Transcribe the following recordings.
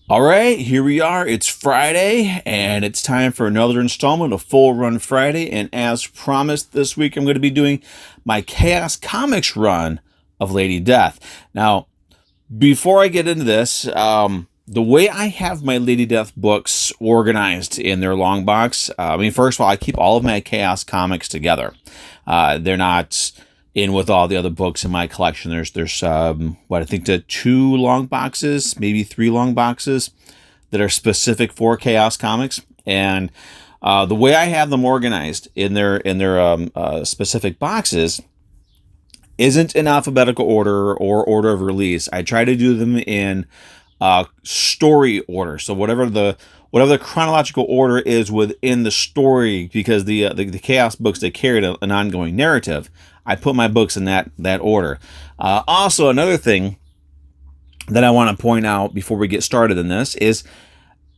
All right, here we are. It's Friday, and it's time for another installment of Full Run Friday. And as promised, this week I'm going to be doing my Chaos Comics run of Lady Death. Now, before I get into this, the way I have my Lady Death books organized in their long box, first of all, I keep all of my Chaos Comics together. They're not in with all the other books in my collection. There's I think the 2 long boxes, maybe 3 long boxes that are specific for Chaos Comics. And the way I have them organized in their specific boxes isn't in alphabetical order or order of release. I try to do them in story order. So whatever the chronological order is within the story, because the Chaos books, they carried an ongoing narrative. I put my books in that order. Also, another thing that I want to point out before we get started in this is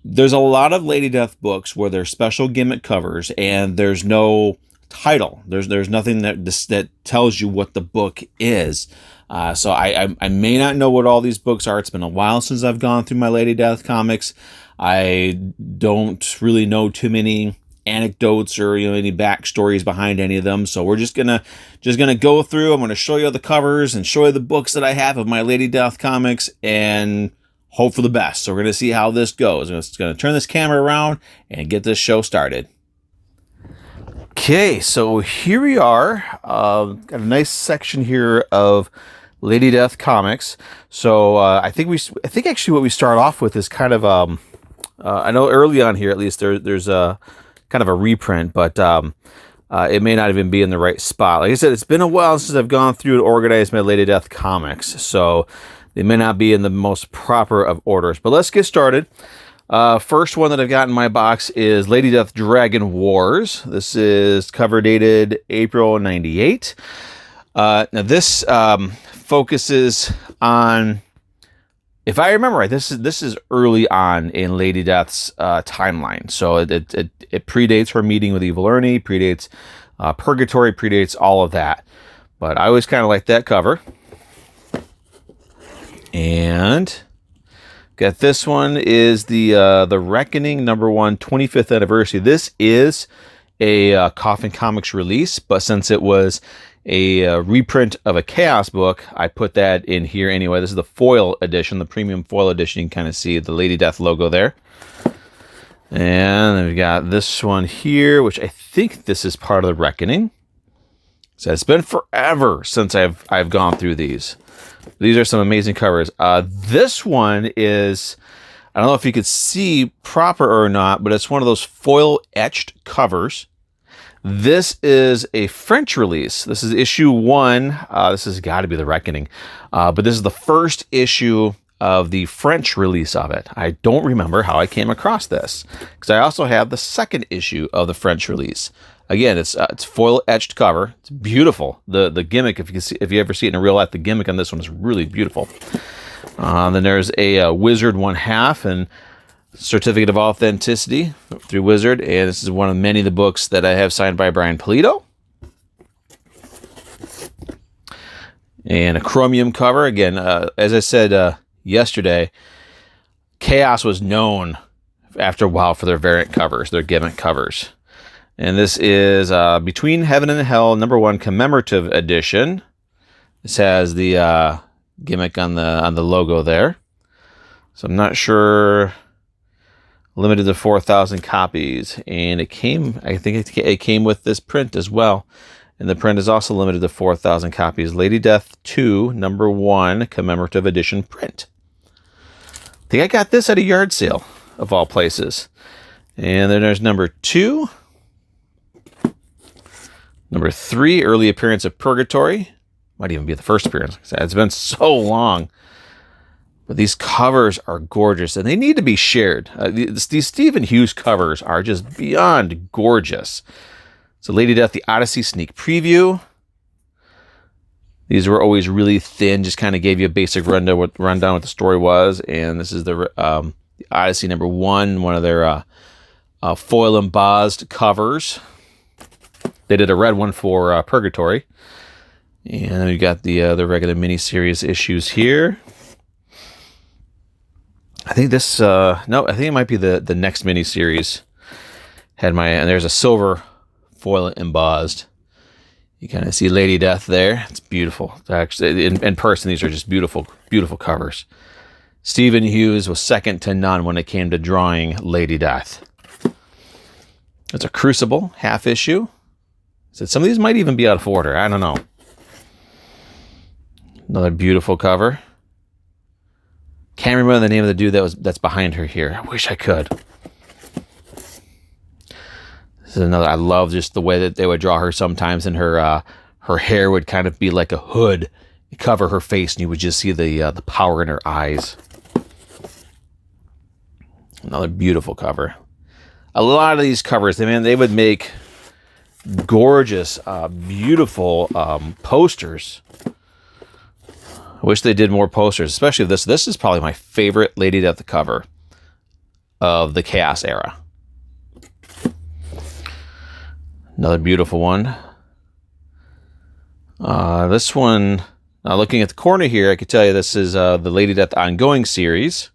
there's a lot of Lady Death books where there's special gimmick covers and there's no title. There's nothing that tells you what the book is. So I may not know what all these books are. It's been a while since I've gone through my Lady Death comics. I don't really know too many anecdotes or any backstories behind any of them. So we're just gonna go through. I'm gonna show you the covers and show you the books that I have of my Lady Death comics and hope for the best. So we're gonna see how this goes. I'm just gonna turn this camera around and get this show started. Okay, so here we are. Got a nice section here of Lady Death comics. So I think actually what we start off with is kind of I know early on here at least there's a kind of a reprint, but it may not even be in the right spot. Like I said, it's been a while since I've gone through and organized my Lady Death comics, so they may not be in the most proper of orders. But let's get started. First one that I've got in my box is Lady Death Dragon Wars. This is cover dated April 98. Now this focuses on, if I remember right, this is early on in Lady Death's timeline. So it predates her meeting with Evil Ernie, predates Purgatory, predates all of that. But I always kind of like that cover. And got this one is the Reckoning #1 25th anniversary. This is a Coffin Comics release, but since it was a reprint of a Chaos book, I put that in here anyway. This is the foil edition, the premium foil edition. You can kind of see the Lady Death logo there. And then we've got this one here, which I think this is part of the Reckoning. So it's been forever since I've gone through these. These are some amazing covers. This one is, I don't know if you could see proper or not, but it's one of those foil etched covers. This is a French release. This is issue 1. This has got to be the Reckoning. But this is the first issue of the French release of it. I don't remember how I came across this, because I also have the second issue of the French release. Again, it's foil etched cover. It's beautiful. The gimmick, if you ever see it in real life, the gimmick on this one is really beautiful. Then there's a Wizard 1/2 and Certificate of Authenticity through Wizard, and this is one of many of the books that I have signed by Brian Pulido. And a chromium cover. Again, as I said yesterday, Chaos was known after a while for their variant covers, their gimmick covers. And this is Between Heaven and Hell #1 commemorative edition. This has the gimmick on the logo there. So I'm not sure. Limited to 4,000 copies, and I think it came with this print as well. And the print is also limited to 4,000 copies. Lady Death 2 #1 commemorative edition print. I think I got this at a yard sale of all places. And then there's #2. #3, early appearance of Purgatory. Might even be the first appearance. It's been so long. But these covers are gorgeous, and they need to be shared. These Stephen Hughes covers are just beyond gorgeous. So Lady Death, the Odyssey sneak preview. These were always really thin, just kind of gave you a basic rundown what the story was. And this is the Odyssey #1, one of their foil embossed covers. They did a red one for Purgatory. And then we've got the regular miniseries issues here. I think this, no, I think it might be the next miniseries. And there's a silver foil embossed. You kind of see Lady Death there. It's beautiful. Actually, in person, these are just beautiful, beautiful covers. Stephen Hughes was second to none when it came to drawing Lady Death. It's a Crucible half issue. So some of these might even be out of order. I don't know. Another beautiful cover. Can't remember the name of the dude that's behind her here. I wish I could. This is another. I love just the way that they would draw her sometimes, and her hair would kind of be like a hood, cover her face, and you would just see the power in her eyes. Another beautiful cover. A lot of these covers, man, they would make gorgeous, beautiful posters. I wish they did more posters, especially this. This is probably my favorite Lady Death cover of the Chaos era. Another beautiful one. This one, looking at the corner here, I could tell you this is the Lady Death ongoing series,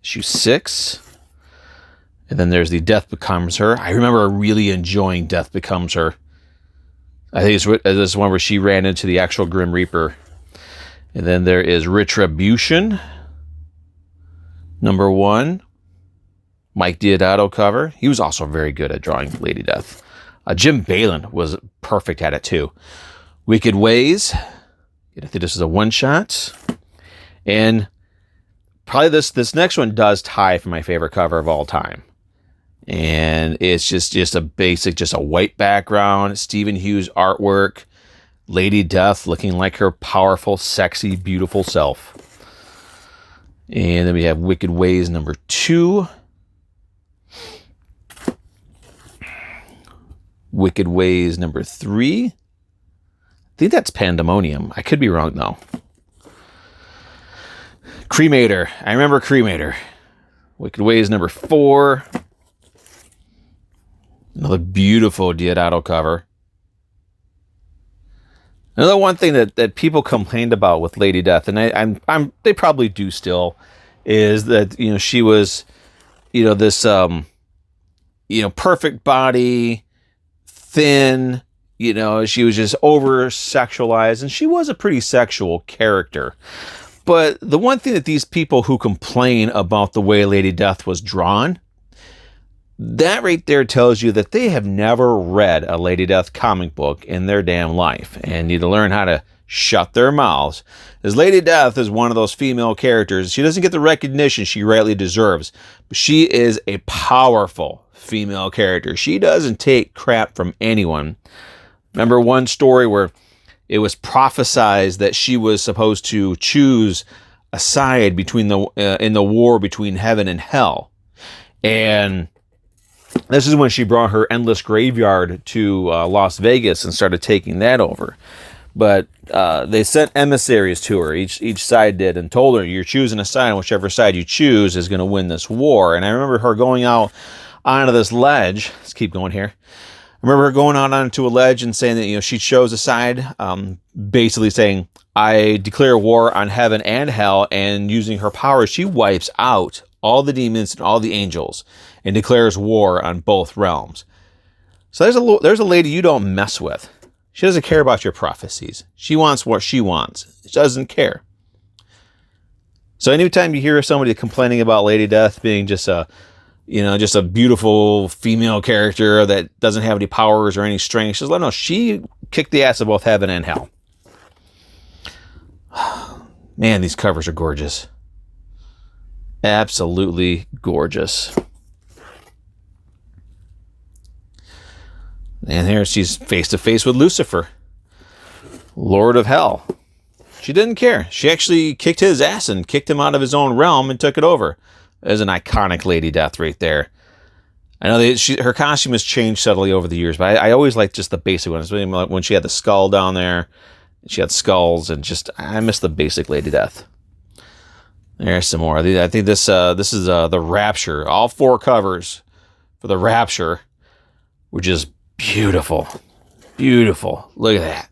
issue 6. And then there's the Death Becomes Her. I remember really enjoying Death Becomes Her. I think this is one where she ran into the actual Grim Reaper. And then there is Retribution, number 1. Mike Diodato cover. He was also very good at drawing Lady Death. Jim Balin was perfect at it too. Wicked Ways. I think this is a one-shot. And probably this next one does tie for my favorite cover of all time. And it's just a basic, just a white background, Stephen Hughes artwork, Lady Death looking like her powerful, sexy, beautiful self. And then we have Wicked Ways number 2. Wicked Ways number 3. I think that's Pandemonium. I could be wrong though. Cremator. I remember Cremator. Wicked Ways number 4. Another beautiful Diodato cover. Another one thing that people complained about with Lady Death, and they probably do still, is that she was, this perfect body, thin, she was just over sexualized, and she was a pretty sexual character. But the one thing that these people who complain about the way Lady Death was drawn, that right there tells you that they have never read a Lady Death comic book in their damn life and need to learn how to shut their mouths. As Lady Death is one of those female characters, she doesn't get the recognition she rightly deserves, but she is a powerful female character. She doesn't take crap from anyone. Remember one story where it was prophesized that she was supposed to choose a side between in the war between heaven and hell, and this is when she brought her endless graveyard to Las Vegas and started taking that over. But they sent emissaries to her, each side did, and told her, you're choosing a side, and whichever side you choose is going to win this war. And I remember her going out onto this ledge. Let's keep going here. I remember her going out onto a ledge and saying that she chose a side, basically saying, I declare war on heaven and hell, and using her powers, she wipes out all the demons and all the angels and declares war on both realms. So there's a lady you don't mess with. She doesn't care about your prophecies. She wants what she wants. She doesn't care. So anytime you hear somebody complaining about Lady Death being just a beautiful female character that doesn't have any powers or any strength, she says, no, she kicked the ass of both heaven and hell. Man, these covers are gorgeous. Absolutely gorgeous. And here she's face to face with Lucifer, Lord of Hell. She didn't care. She actually kicked his ass and kicked him out of his own realm and took it over. There's an iconic Lady Death right there. I know her costume has changed subtly over the years, but I always liked just the basic ones. When she had the skull down there, she had skulls, and I miss the basic Lady Death. There's some more. I think this is the Rapture. All 4 covers for the Rapture were just beautiful. Beautiful. Look at that.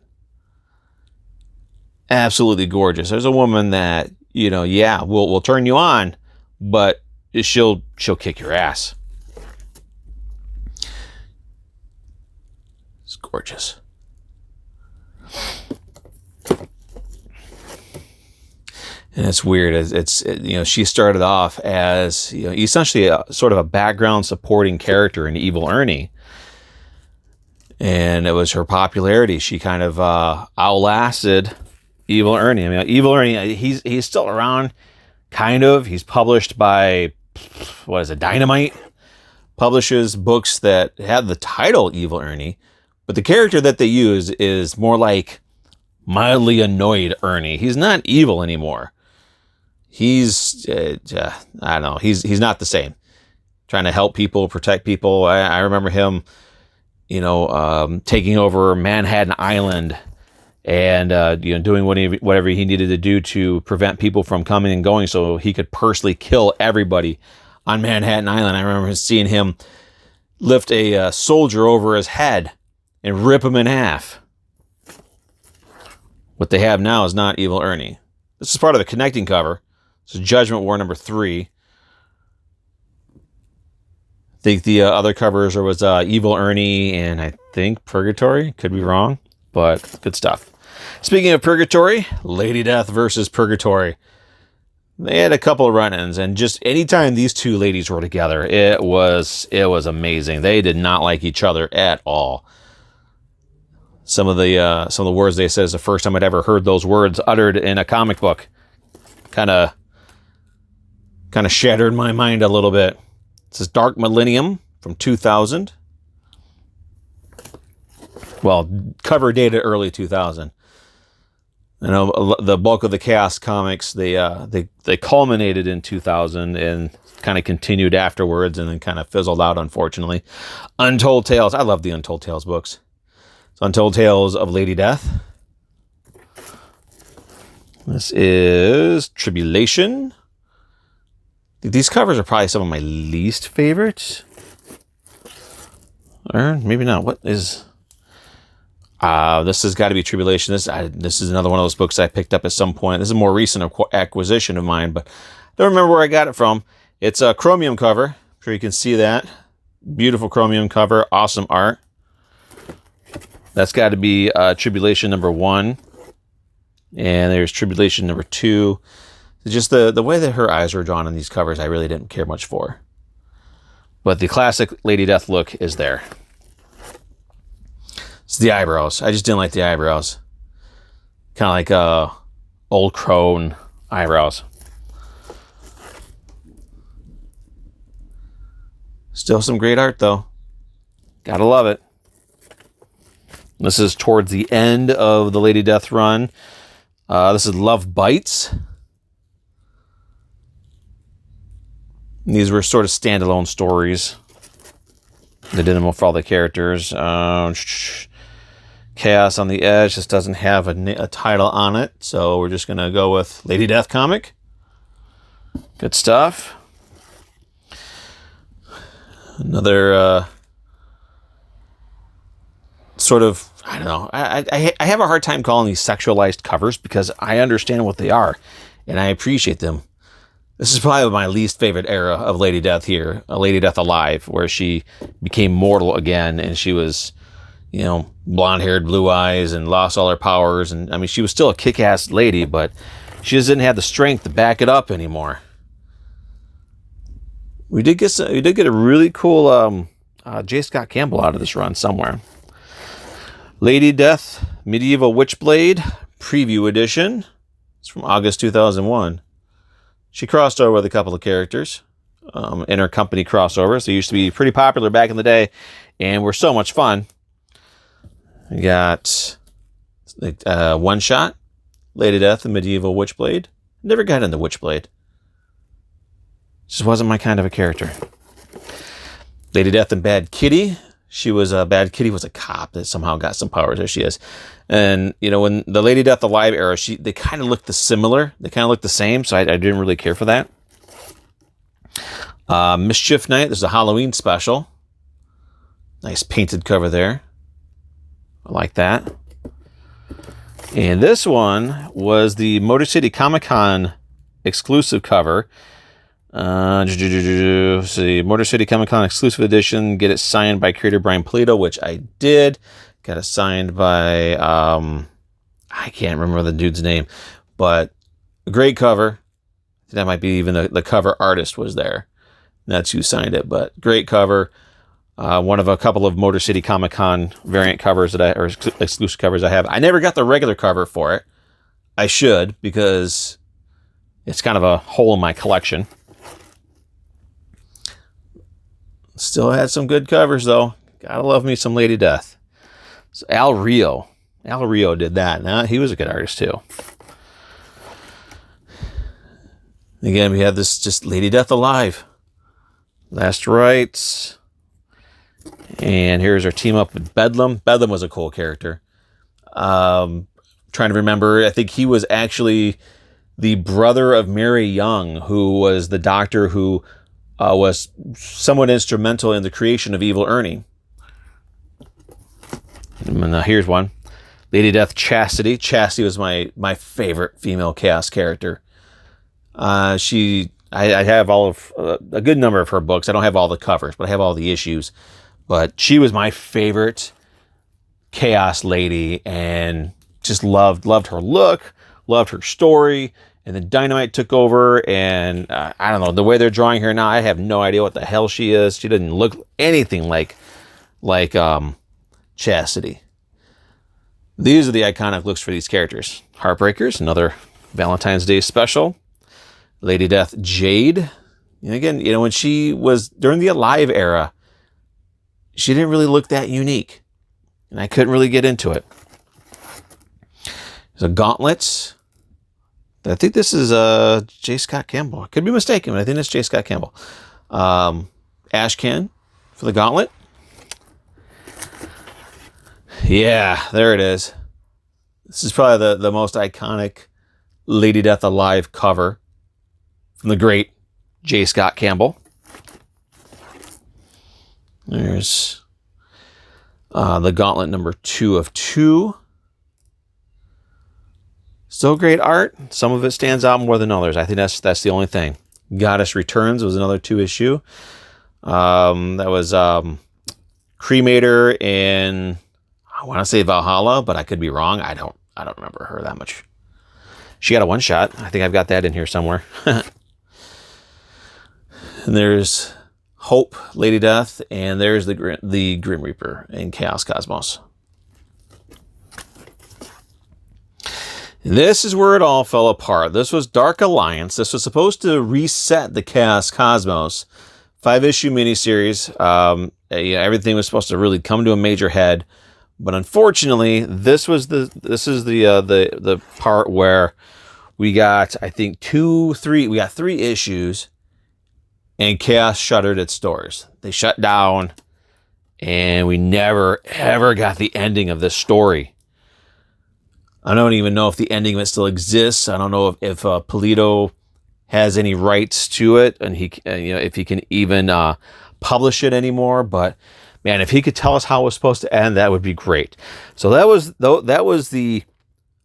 Absolutely gorgeous. There's a woman that, we'll turn you on, but she'll kick your ass. It's gorgeous. And it's weird. She started off as, essentially sort of a background supporting character in Evil Ernie. And it was her popularity. She kind of outlasted Evil Ernie. I mean, Evil Ernie, he's still around, kind of. He's published by, Dynamite? Publishes books that have the title Evil Ernie, but the character that they use is more like mildly annoyed Ernie. He's not evil anymore. He's, I don't know, he's not the same. Trying to help people, protect people. I remember him, taking over Manhattan Island and, doing whatever he needed to do to prevent people from coming and going so he could personally kill everybody on Manhattan Island. I remember seeing him lift a soldier over his head and rip him in half. What they have now is not Evil Ernie. This is part of the connecting cover. This is Judgment War number 3. I think the other covers was Evil Ernie and I think Purgatory. Could be wrong, but good stuff. Speaking of Purgatory, Lady Death versus Purgatory. They had a couple of run-ins, and just anytime these two ladies were together, it was amazing. They did not like each other at all. Some of the words they said is the first time I'd ever heard those words uttered in a comic book. Kind of shattered my mind a little bit. This is Dark Millennium from 2000. Well, cover dated early 2000. I know the bulk of the Chaos comics, they culminated in 2000 and kind of continued afterwards and then kind of fizzled out, unfortunately. Untold Tales. I love the Untold Tales books. It's Untold Tales of Lady Death. This is Tribulation. These covers are probably some of my least favorites. Or maybe not. What is... this has got to be Tribulation. This is another one of those books I picked up at some point. This is a more recent acquisition of mine, but I don't remember where I got it from. It's a chromium cover. I'm sure you can see that. Beautiful chromium cover. Awesome art. That's got to be Tribulation number 1. And there's Tribulation number 2. Just the way that her eyes were drawn on these covers, I really didn't care much for. But the classic Lady Death look is there. It's the eyebrows. I just didn't like the eyebrows. Kind of like old crone eyebrows. Still some great art, though. Gotta love it. This is towards the end of the Lady Death run. This is Love Bites. These were sort of standalone stories. They did them for all the characters. Chaos on the Edge just doesn't have a title on it, so we're just going to go with Lady Death comic. Good stuff. Another sort of, I don't know. I have a hard time calling these sexualized covers because I understand what they are, and I appreciate them. This is probably my least favorite era of Lady Death here, Lady Death Alive, where she became mortal again, and she was, blonde-haired, blue eyes, and lost all her powers. And I mean, she was still a kick-ass lady, but she just didn't have the strength to back it up anymore. We did get a really cool J. Scott Campbell out of this run somewhere. Lady Death Medieval Witchblade Preview Edition. It's from August 2001. She crossed over with a couple of characters, intercompany crossovers. They used to be pretty popular back in the day, and were so much fun. We got One Shot, Lady Death, and Medieval Witchblade. Never got into Witchblade. Just wasn't my kind of a character. Lady Death and Bad Kitty. Bad Kitty was a cop that somehow got some powers. There she is. And, when the Lady Death Alive era, they kind of looked similar. They kind of looked the same, so I didn't really care for that. Mischief Night. There's a Halloween special. Nice painted cover there. I like that. And this one was the Motor City Comic Con exclusive cover. See, Motor City Comic Con exclusive edition. Get it signed by creator Brian Pulido, which I did. Got it signed by I can't remember the dude's name, but a great cover. That might be even the cover artist was there. That's who signed it, but great cover. One of a couple of Motor City Comic Con variant covers or exclusive covers I have. I never got the regular cover for it. I should, because it's kind of a hole in my collection. Still had some good covers, though. Gotta love me some Lady Death. So Al Rio did that. Now, he was a good artist, too. Again, we have this just Lady Death Alive. Last Rites. And here's our team up with Bedlam. Bedlam was a cool character. Trying to remember, I think he was actually the brother of Mary Young, who was the doctor who was somewhat instrumental in the creation of Evil Ernie. And here's one. Lady Death Chastity. Chastity was my favorite female Chaos character. I have all of a good number of her books. I don't have all the covers, but I have all the issues. But she was my favorite Chaos lady, and just loved her look, loved her story. And then Dynamite took over, and I don't know, the way they're drawing her now, I have no idea what the hell she is. She didn't look anything like Chastity. These are the iconic looks for these characters. Heartbreakers, another Valentine's Day special. Lady Death Jade. And again, when she was during the Alive era, she didn't really look that unique, and I couldn't really get into it. There's a Gauntlets. I think this is J. Scott Campbell. I could be mistaken, but I think it's J. Scott Campbell. Ashcan for the Gauntlet. Yeah, there it is. This is probably the most iconic Lady Death Alive cover from the great J. Scott Campbell. There's the Gauntlet number 2 of 2. Still great art. Some of it stands out more than others. I think that's the only thing. Goddess Returns was another 2 issue. That was Cremator in, I want to say Valhalla, but I could be wrong. I don't remember her that much. She got a one shot. I think I've got that in here somewhere. And there's Hope, Lady Death, and there's the Grim Reaper in Chaos Cosmos. And this is where it all fell apart. This was Dark Alliance. This was supposed to reset the Chaos Cosmos. 5-issue miniseries. Everything was supposed to really come to a major head, but unfortunately, this is the part where we got, I think, 3 issues. And Chaos shuttered its doors. They shut down, and we never, ever got the ending of this story. I don't even know if the ending of it still exists. I don't know if Pulido has any rights to it, and if he can even publish it anymore. But man, if he could tell us how it was supposed to end, that would be great. So that was the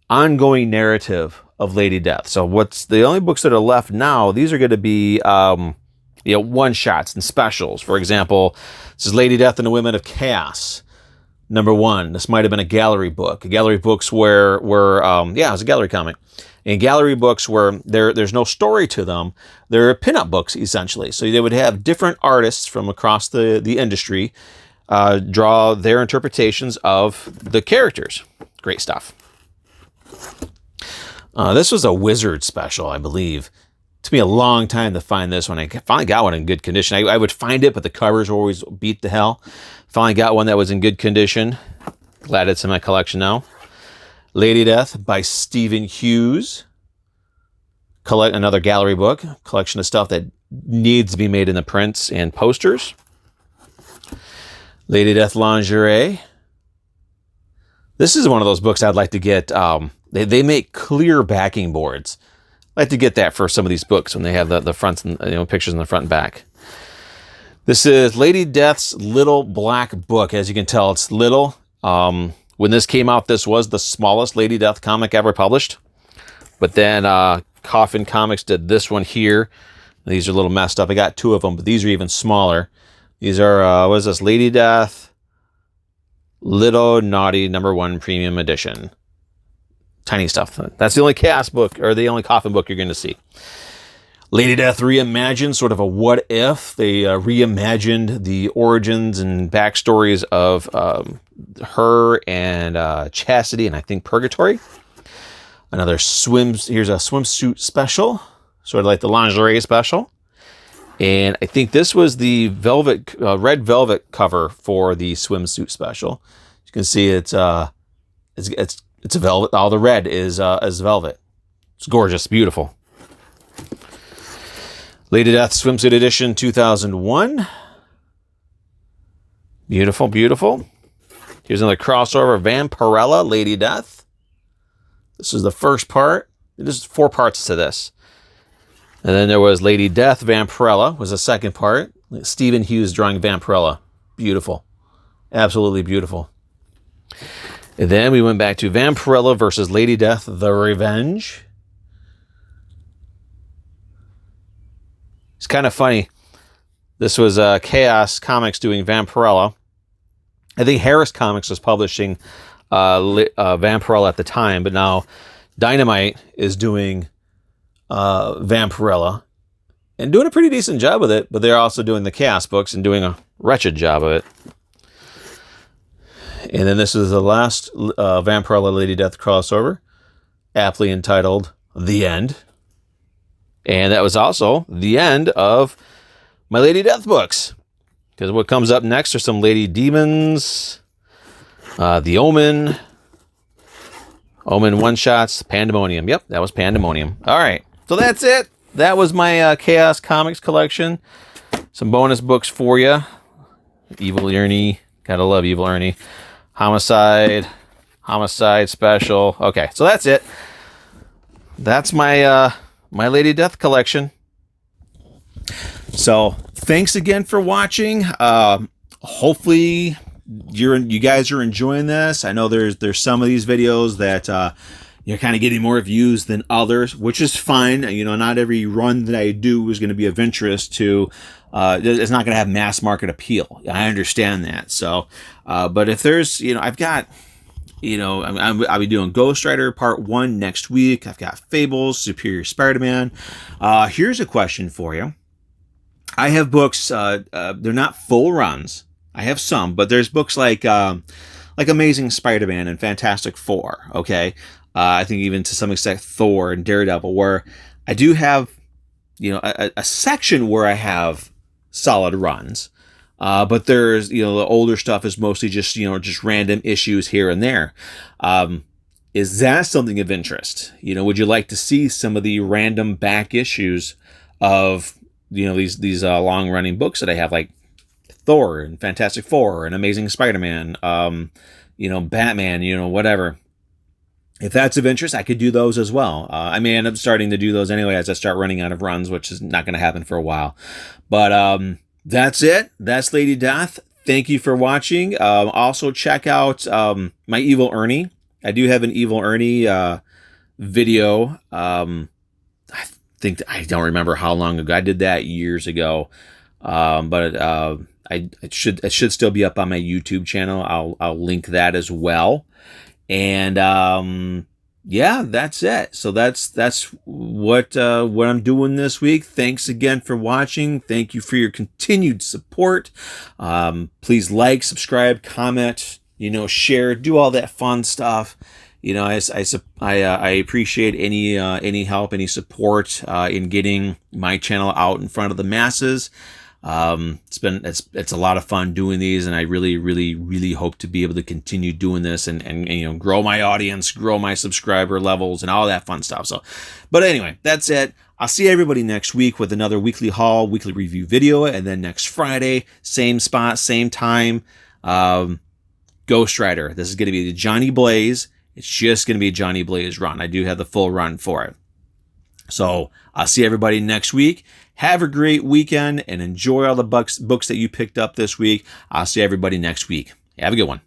ongoing narrative of Lady Death. So what's the only books that are left now? These are going to be one-shots and specials. For example, this is Lady Death and the Women of Chaos, number 1. This might have been a gallery book. Gallery books were it was a gallery comic. And gallery books where there's no story to them. They're pinup books, essentially. So they would have different artists from across the industry draw their interpretations of the characters. Great stuff. This was a Wizard special, I believe. It took me a long time to find this one. I finally got one in good condition. I would find it, but the covers always beat the hell. Finally got one that was in good condition. Glad it's in my collection now. Lady Death by Stephen Hughes. Another gallery book. Collection of stuff that needs to be made into prints and posters. Lady Death Lingerie. This is one of those books I'd like to get. They make clear backing boards. I'd like to get that for some of these books when they have the fronts and pictures in the front and back. This is Lady Death's Little Black Book. As you can tell, it's little. When this came out, this was the smallest Lady Death comic ever published. But then Coffin Comics did this one here. These are a little messed up. I got 2 of them, but these are even smaller. These are, what is this? Lady Death, Little Naughty #1 Premium Edition. Tiny stuff. That's the only chaos book, or the only coffin book you're going to see. Lady Death Reimagined, sort of a what if. They reimagined the origins and backstories of her and Chastity, and I think Purgatory. Here's a swimsuit special, sort of like the lingerie special. And I think this was the red velvet cover for the swimsuit special. You can see it's a velvet. All the red is velvet. It's gorgeous, beautiful. Lady Death Swimsuit Edition 2001. Beautiful, beautiful. Here's another crossover, Vampirella, Lady Death. This is the first part. There's 4 parts to this. And then there was Lady Death, Vampirella was the second part. Stephen Hughes drawing Vampirella. Beautiful. Absolutely beautiful. And then we went back to Vampirella versus Lady Death, The Revenge. It's kind of funny. This was Chaos Comics doing Vampirella. I think Harris Comics was publishing Vampirella at the time, but now Dynamite is doing Vampirella and doing a pretty decent job with it, but they're also doing the Chaos books and doing a wretched job of it. And then this is the last Vampirella Lady Death crossover, aptly entitled The End. And that was also the end of my Lady Death books. Because what comes up next are some Lady Demons, The Omen, Omen one-shots, Pandemonium. Yep, that was Pandemonium. All right, so that's it. That was my Chaos Comics collection. Some bonus books for you. Evil Ernie. Gotta love Evil Ernie. Homicide Special. Okay, so that's it. That's my my Lady Death collection. So thanks again for watching. Hopefully you guys are enjoying this. I know there's some of these videos that you're kind of getting more views than others, which is fine. You know, not every run that I do is going to be of interest to. It's not going to have mass market appeal. I understand that. So, but if there's, I've got. I'll be doing Ghost Rider Part 1 next week. I've got Fables, Superior Spider-Man. Here's a question for you. I have books, they're not full runs. I have some, but there's books like Amazing Spider-Man and Fantastic Four, okay? I think even to some extent Thor and Daredevil, where I do have, a section where I have solid runs. But there's, the older stuff is mostly just, just random issues here and there. Is that something of interest? Would you like to see some of the random back issues of, these long running books that I have, like Thor and Fantastic Four and Amazing Spider-Man, Batman, whatever. If that's of interest, I could do those as well. I may end up starting to do those anyway as I start running out of runs, which is not going to happen for a while. But, that's it. That's Lady Death. Thank you for watching. Also check out my Evil Ernie. I do have an Evil Ernie video. I don't remember how long ago. I did that years ago. But it should still be up on my YouTube channel. I'll link that as well. And yeah, that's it. So that's what I'm doing this week. Thanks again for watching. Thank you for your continued support. Please like, subscribe, comment, share, do all that fun stuff. I appreciate any help, any support in getting my channel out in front of the masses. It's a lot of fun doing these, and I really, really, really hope to be able to continue doing this and grow my audience, grow my subscriber levels, and all that fun stuff. So, but anyway, that's it. I'll see everybody next week with another weekly haul, weekly review video, and then next Friday, same spot, same time, Ghost Rider. This is going to be the Johnny Blaze. It's just going to be a Johnny Blaze run. I do have the full run for it. So I'll see everybody next week. Have a great weekend and enjoy all the books that you picked up this week. I'll see everybody next week. Have a good one.